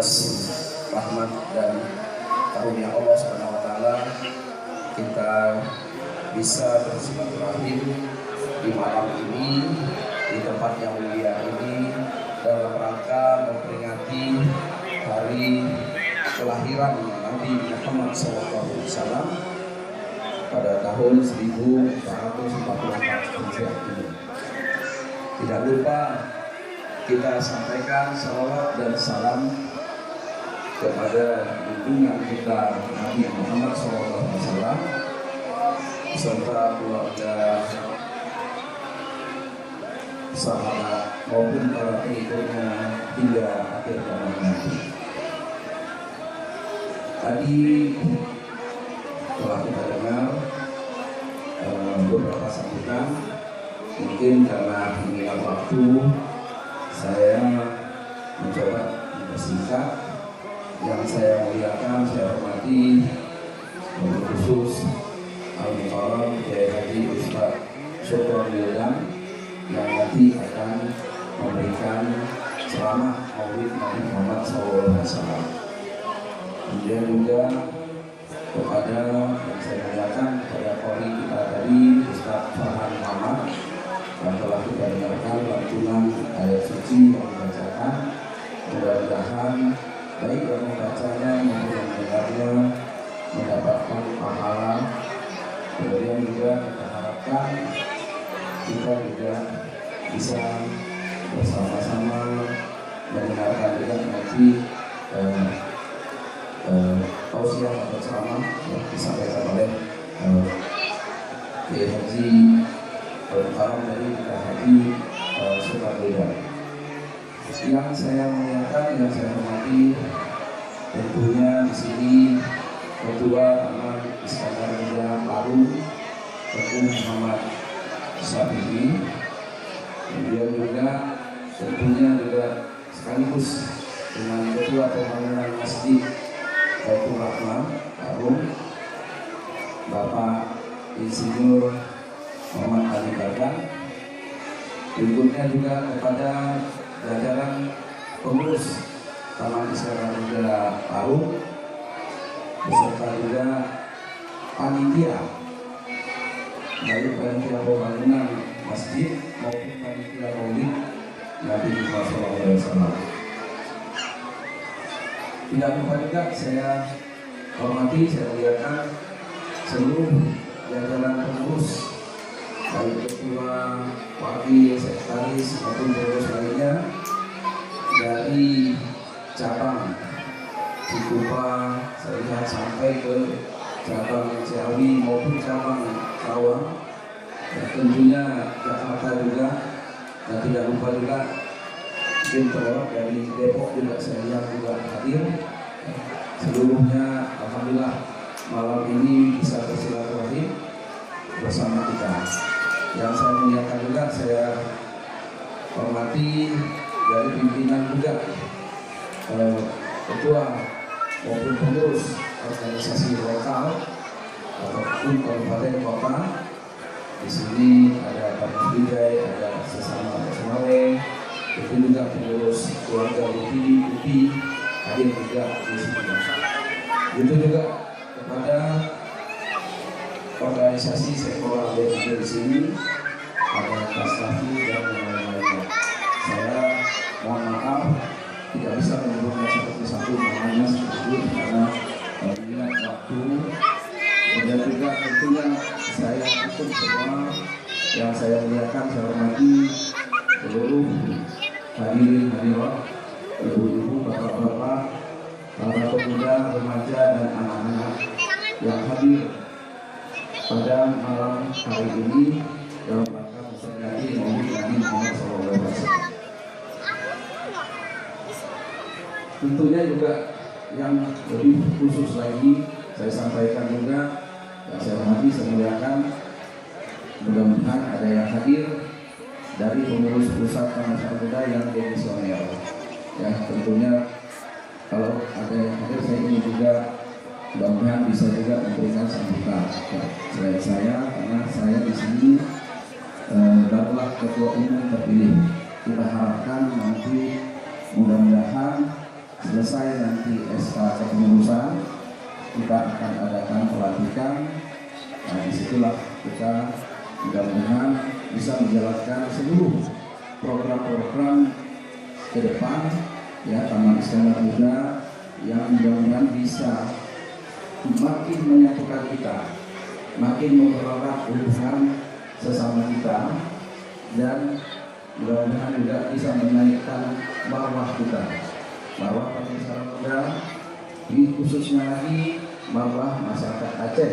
atas rahmat dan karunia Allah Subhanahu wa taala kita bisa bersilaturahim di malam ini, di tempat yang mulia ini, dalam rangka memperingati hari kelahiran Nabi Muhammad SAW pada tahun 1444 Hijriah ini. Tidak lupa kita sampaikan salawat dan salam kepada junjungan kita Nabi Muhammad SAW beserta keluarga, sahabat maupun para pengikutnya hingga akhir zaman nanti. Tadi telah kita dengar beberapa sambutan. Mungkin karena mengingat waktu, saya mencoba mempersingkat. Yang saya muliakan, saya hormati, khusus Al-Mukarram Kiai Haji Ustaz Syukron Wildan yang nanti akan memberikan ceramah Maulid Nabi Muhammad SAW. Kemudian juga kepada yang saya muliakan, kepada qori kita tadi Ustaz Farhan Muhammad yang telah kita dengarkan lantunan ayat suci yang dibacakan. Mudah-mudahan baik yang membacanya maupun yang mendengarnya mendapatkan pahala. Kemudian juga kita harapkan kita juga bisa bersama-sama mendengarkan juga nanti tausiah atau ceramah yang disampaikan oleh Kiai Haji Al-Mukarram dari Kiai Haji Sukarela. Yang saya muliakan, yang saya hormati, tentunya di sini Ketua Taman Iskandar Muda Paru, Ketua Muhammad Syafi'i, kemudian juga tentunya juga sekaligus dengan Ketua Pembangunan Masjid Baitur Rahman Paru, Bapak Insinyur Muhammad Ali Bagan. Berikutnya juga kepada jajaran pengurus Taman Iskandar Muda Paru beserta juga panitia, baik panitia pembangunan masjid maupun panitia maulid Nabi Muhammad SAW. Tidak lupa juga saya hormati, saya muliakan seluruh jajaran pengurus, baik ketua, wakil, sekretaris maupun pengurus lainnya dari cabang Cikupa, saya lihat sampai ke cabang Ciawi maupun cabang Karawang, dan tentunya Jakarta juga, dan tidak lupa juga Jempol dari Depok juga saya lihat juga hadir. Seluruhnya alhamdulillah malam ini bisa bersilaturahim bersama kita. Yang saya muliakan juga, saya hormati dari pimpinan juga ketua maupun pengurus organisasi lokal ataupun kabupaten kota. Di sini ada Pak Musbidai, ada sesama Semawe, itu juga pengurus keluarga UPI hadir juga di sini. Itu juga kepada organisasi sektoral yang ada di sini, ada Kastafi dan lain-lainnya. Saya mohon maaf tidak bisa menyebutkan satu-satu namanya sebut karena mengingat waktu. Dan juga tentunya saya ikut semua yang saya muliakan, saya hormati seluruh hadirin hadirat, ibu-ibu, bapak-bapak, para pemuda, remaja dan anak-anak yang hadir pada malam hari ini dalam rangka memperingati Maulid Nabi Muhammad SAW. Tentunya juga yang lebih khusus lagi saya sampaikan juga, yang saya hormati, saya muliakan, mudah-mudahan ada yang hadir dari pengurus pusat Taman Iskandar Muda yang demisioner. Ya, tentunya kalau ada yang hadir, saya ingin juga mudah-mudahan bisa juga memberikan sambutan. Ya, selain saya, karena saya di sini barulah ketua umum terpilih. Kita harapkan nanti mudah-mudahan selesai nanti SK kepengurusan, kita akan adakan pelantikan. Nah, disitulah kita mudah-mudahan bisa menjalankan seluruh program-program ke depan ya Taman Iskandar Muda yang mudah-mudahan bisa makin menyatukan kita, makin mempererat hubungan sesama kita, dan mudah-mudahan juga bisa menaikkan marwah kita, marwah Taman Iskandar Muda, khususnya lagi marwah masyarakat Aceh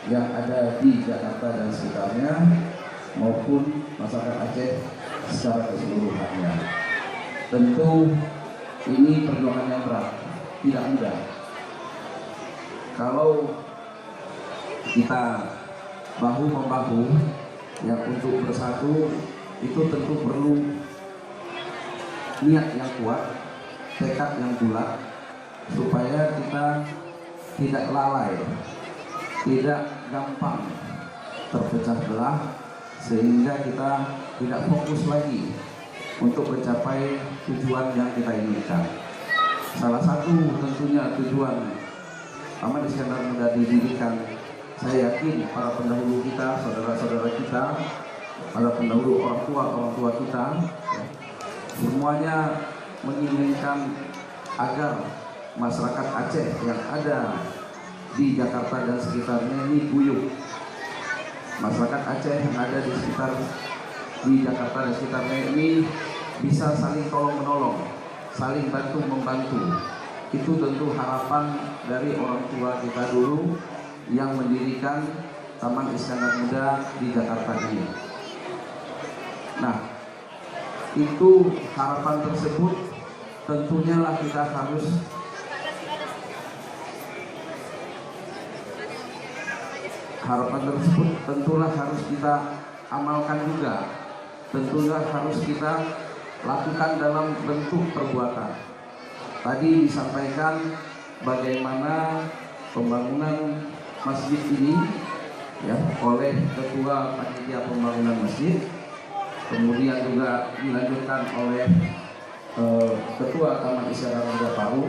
yang ada di Jakarta dan sekitarnya maupun masyarakat Aceh secara keseluruhannya. Tentu ini perjuangan yang berat, tidak mudah. Kalau kita bahu-membahu yang untuk bersatu, itu tentu perlu niat yang kuat, tekad yang bulat, supaya kita tidak lalai, tidak gampang terpecah belah, sehingga kita tidak fokus lagi untuk mencapai tujuan yang kita inginkan. Salah satu tentunya tujuan Taman Iskandar Muda didirikan, saya yakin para pendahulu kita, saudara-saudara kita, para pendahulu orang tua kita, semuanya menginginkan agar masyarakat Aceh yang ada di Jakarta dan sekitarnya ini guyup. Masyarakat Aceh yang ada di Jakarta dan sekitarnya ini bisa saling tolong menolong, saling bantu membantu. Itu tentu harapan dari orang tua kita dulu yang mendirikan Taman Iskandar Muda di Jakarta ini. Nah, itu harapan tersebut tentunya lah kita harus tentulah harus kita amalkan juga, tentulah harus kita lakukan dalam bentuk perbuatan. Tadi disampaikan bagaimana pembangunan masjid ini ya oleh Ketua Panitia Pembangunan Masjid, kemudian juga dilanjutkan oleh Ketua Taman Iskandar Muda Paru.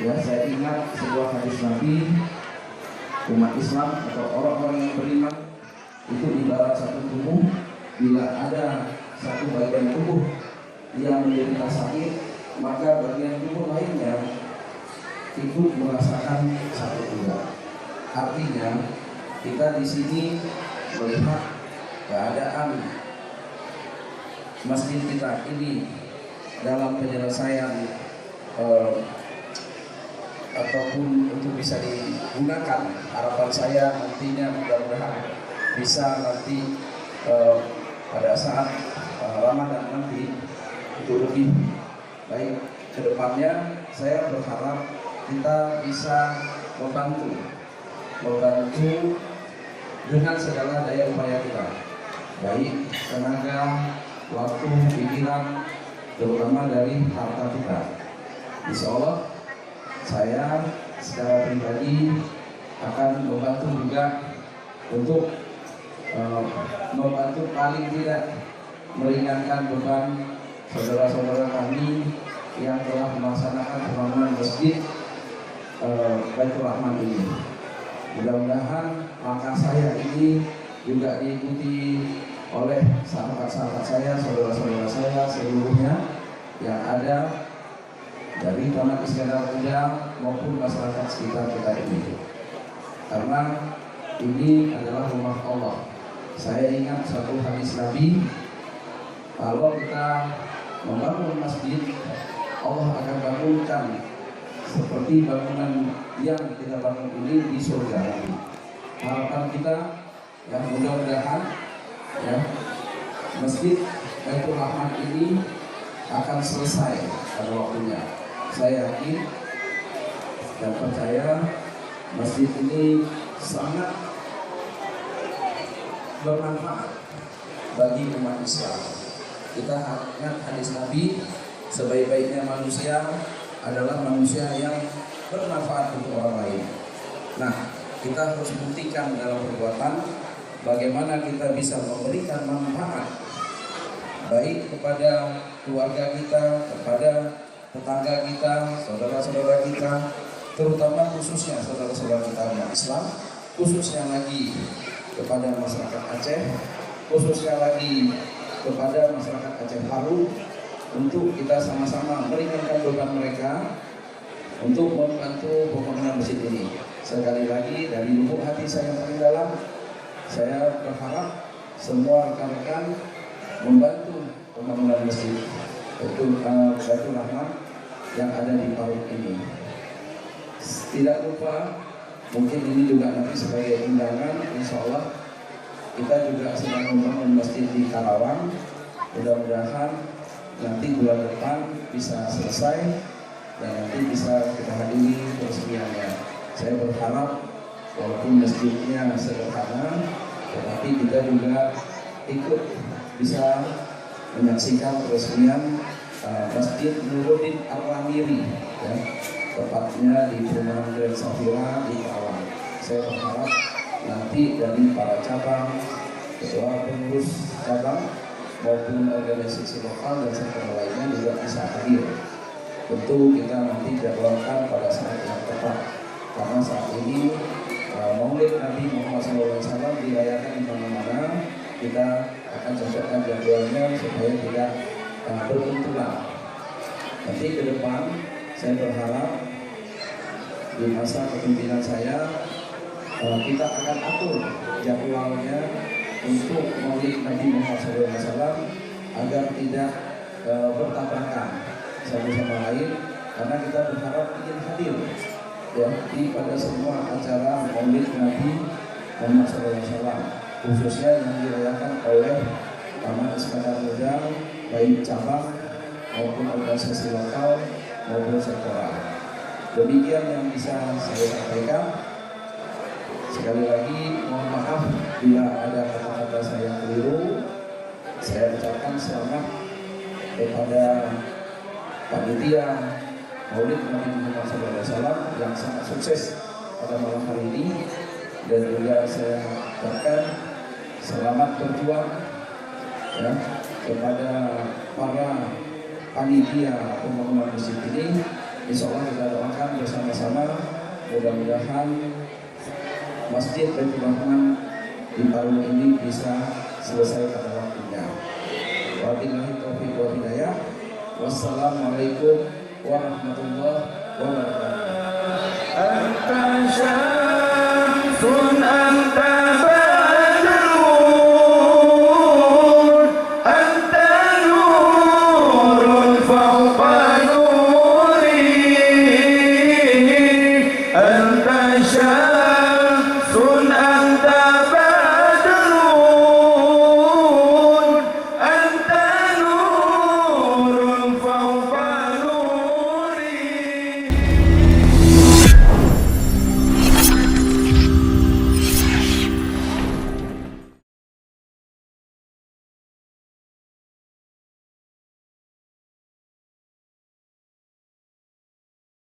Ya, saya ingat sebuah hadis Nabi, umat Islam atau orang-orang yang beriman itu ibarat satu tubuh. Bila ada satu bagian tubuh yang menderita sakit, maka bagian tubuh lainnya ikut merasakan sakit juga. Artinya kita di sini melihat keadaan masjid kita ini dalam penyelesaian ataupun untuk bisa digunakan. Harapan saya nantinya mudah-mudahan bisa nanti pada saat Ramadan nanti itu lebih baik. Kedepannya saya berharap kita bisa membantu dengan segala daya upaya kita, baik tenaga, waktu, pikiran, terutama dari harta kita. Insya Allah saya secara pribadi akan membantu juga untuk membantu paling tidak meringankan beban saudara-saudara kami yang telah melaksanakan pembangunan masjid Baitur Rahman ini. Mudah-mudahan langkah saya ini juga diikuti oleh sahabat-sahabat saya, saudara-saudara saya seluruhnya yang ada dari Taman Iskandar Muda maupun masyarakat sekitar kita ini. Karena ini adalah rumah Allah. Saya ingat satu hadis Nabi, kalau kita membangun masjid, Allah akan bangunkan seperti bangunan yang kita bangun ini di surga nanti. Harapan kita yang mudah-mudahan ya masjid Baitur Rahman ini akan selesai pada waktunya. Saya yakin dan percaya masjid ini sangat bermanfaat bagi umat Islam. Kita ingat hadis Nabi, sebaik-baiknya manusia adalah manusia yang bermanfaat untuk orang lain. Nah, kita harus buktikan dalam perbuatan bagaimana kita bisa memberikan manfaat baik kepada keluarga kita, kepada tetangga kita, saudara-saudara kita, terutama khususnya saudara-saudara kita umat Islam, khususnya lagi kepada masyarakat Aceh, khususnya lagi kepada masyarakat Aceh Haru, untuk kita sama-sama meringankan beban mereka untuk membantu pembangunan masjid ini. Sekali lagi dari lubuk hati saya yang paling dalam, saya berharap semua rekan-rekan membantu pembangunan masjid Baitur Rahman yang ada di Parung ini. Tidak lupa, mungkin ini juga nanti sebagai undangan, insya Allah kita juga sedang membangun masjid di Karawang. Mudah-mudahan nanti bulan depan bisa selesai dan nanti bisa kita hadiri peresmiannya. Saya berharap walaupun masjidnya sederhana, tetapi kita juga ikut bisa menyaksikan peresmian Masjid Nuruddin Ar-Ramiri, ya, tepatnya di perumahan Grand Safira di Karawang. Saya berharap nanti dari para cabang, ketua pengurus cabang maupun organisasi lokal dan sektor lainnya juga bisa hadir. Tentu kita nanti jadwalkan pada saat yang tepat, karena saat ini Maulid Nabi Muhammad SAW dirayakan di mana-mana. Kita akan cocokkan jadwalnya supaya tidak berbenturan. Nanti ke depan saya berharap di masa kepemimpinan saya kita akan atur jadwalnya untuk Maulid Nabi Muhammad SAW agar tidak bertabrakan satu sama lain, karena kita berharap ingin hadir ya pada semua acara Maulid Nabi Muhammad SAW, khususnya yang dirayakan oleh Taman Iskandar Muda, baik cabang maupun organisasi lokal maupun sektoral. Demikian yang bisa saya sampaikan. Sekali lagi mohon maaf bila ada kata-kata saya keliru. Saya ucapkan selamat kepada panitia Maulid Nabi Muhammad SAW yang sangat sukses pada malam hari ini, dan juga saya ucapkan selamat berjuang ya kepada para panitia pembangunan masjid ini. Insya Allah kita doakan bersama-sama, mudah-mudahan Masjid Baitur Rahman di Parung ini bisa selesai pada waktunya. Wabillahi taufiq wal hidayah. Wassalamualaikum warahmatullahi